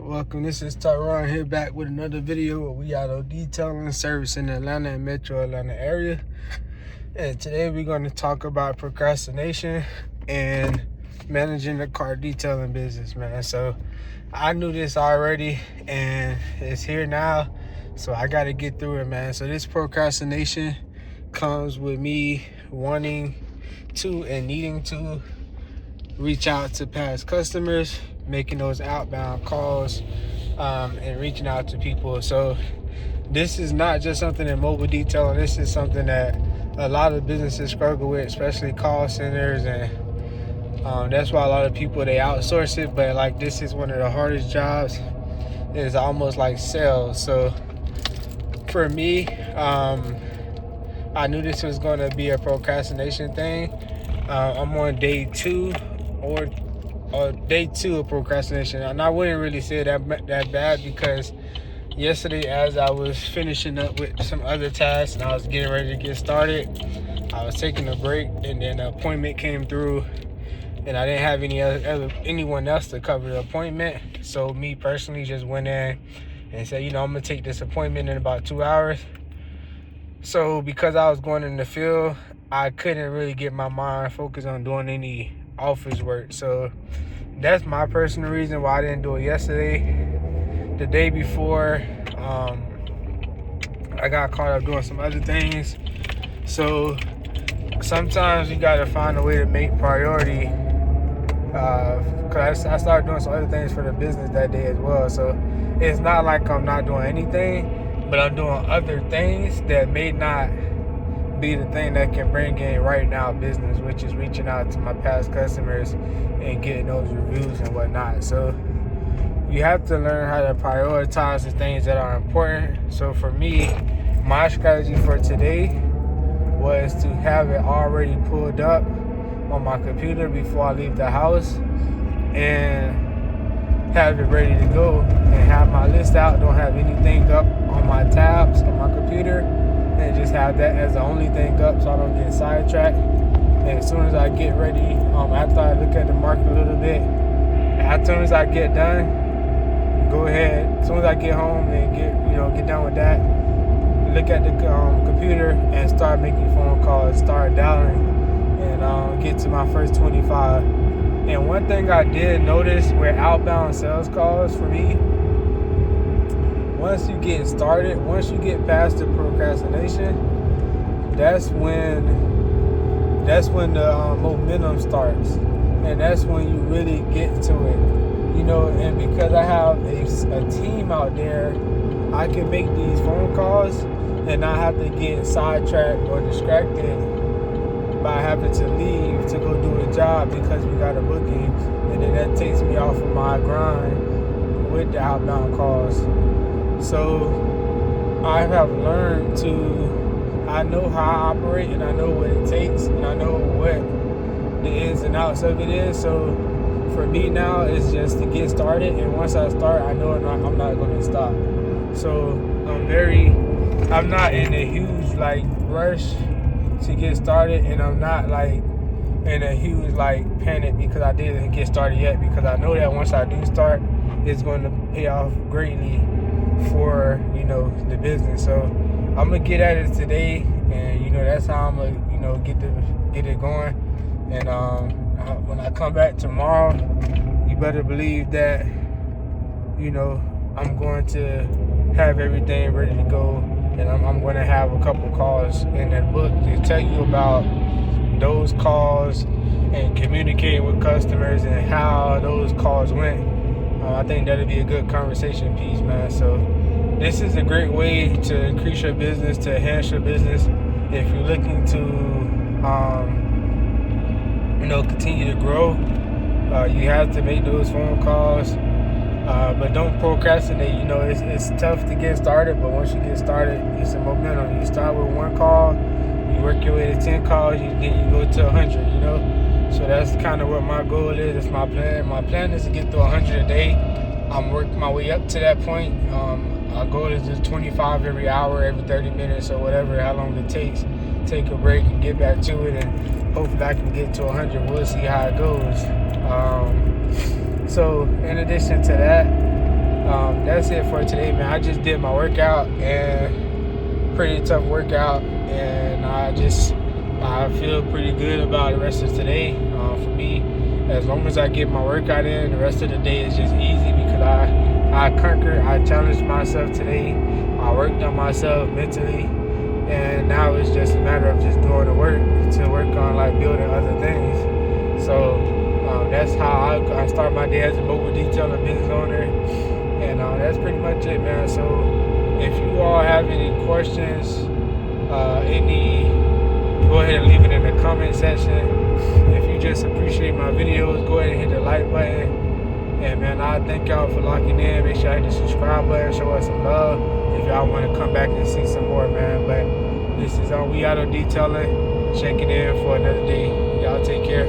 Welcome. This is Tyron here back with another video where we auto detailing service in the Atlanta and Metro Atlanta area. And today we're going to talk about procrastination and managing the car detailing business, man. So I knew this already and it's here now. So I got to get through it, man. So this procrastination comes with me wanting to and needing to reach out to past customers, making those outbound calls, and reaching out to people. So this is not just something in mobile detailing. This is something that a lot of businesses struggle with, especially call centers, and that's why a lot of people, they outsource it. But like, this is one of the hardest jobs. It's almost like sales. So for me, I knew this was going to be a procrastination thing. I'm on day two of procrastination, and I wouldn't really say that bad, because yesterday, as I was finishing up with some other tasks and I was getting ready to get started, I was taking a break, and then an appointment came through, and I didn't have anyone else to cover the appointment. So me personally just went in and said, I'm gonna take this appointment in about 2 hours. So because I was going in the field, I couldn't really get my mind focused on doing any office work. So that's my personal reason why I didn't do it yesterday. The day before, I got caught up doing some other things. So sometimes you gotta find a way to make priority, because I started doing some other things for the business that day as well. So it's not like I'm not doing anything, but I'm doing other things that may not be the thing that can bring in right now business, which is reaching out to my past customers and getting those reviews and whatnot. So you have to learn how to prioritize the things that are important. So for me, my strategy for today was to have it already pulled up on my computer before I leave the house, and have it ready to go, and have my list out. Don't have anything up on my tabs on my computer, and just have that as the only thing up so I don't get sidetracked. And as soon as I get ready, after I look at the market a little bit, as soon as I get done, go ahead, as soon as I get home and get done with that, look at the computer and start making phone calls, start dialing, and get to my first 25. And one thing I did notice with outbound sales calls for me, once you get started, once you get past the procrastination, that's when the momentum starts, and that's when you really get to it. And because I have a team out there, I can make these phone calls and not have to get sidetracked or distracted by having to leave to go do a job because we got a booking, and then that takes me off of my grind with the outbound calls. So I have learned I know how I operate, and I know what it takes, and I know what the ins and outs of it is. So for me now, it's just to get started, and once I start, I know I'm not going to stop. So I'm not in a huge rush to get started, and I'm not in a huge panic because I didn't get started yet, because I know that once I do start, it's going to pay off greatly for the business. So I'm gonna get at it today, and that's how I'm gonna get it going. And when I come back tomorrow, you better believe that I'm going to have everything ready to go, and I'm going to have a couple calls in that book to tell you about those calls and communicating with customers and how those calls went. I think that'll be a good conversation piece, man. So this is a great way to increase your business, to enhance your business. If you're looking to continue to grow, you have to make those phone calls, but don't procrastinate. It's tough to get started, but once you get started, it's a momentum. You start with one call, you work your way to 10 calls, then you go to 100. So that's kind of what my goal is. It's my plan. My plan is to get to 100 a day. I'm working my way up to that point. Our goal is just 25 every hour, every 30 minutes, or whatever, how long it takes. Take a break and get back to it, and hopefully I can get to 100. We'll see how it goes. So in addition to that, that's it for today, man. I just did my workout, and pretty tough workout, and I feel pretty good about the rest of today. For me, as long as I get my workout in, the rest of the day is just easy because I challenged myself today. I worked on myself mentally, and now it's just a matter of just doing the work to work on like building other things. So that's how I start my day as a mobile detailing business owner, and that's pretty much it, man. So if you all have any questions, go ahead and leave it in the comment section. If you just appreciate my videos, go ahead and hit the like button. And man, I thank y'all for locking in. Make sure you hit the subscribe button, show us some love if y'all want to come back and see some more, man. But this is We Auto Detailing, checking in for another day. Y'all take care.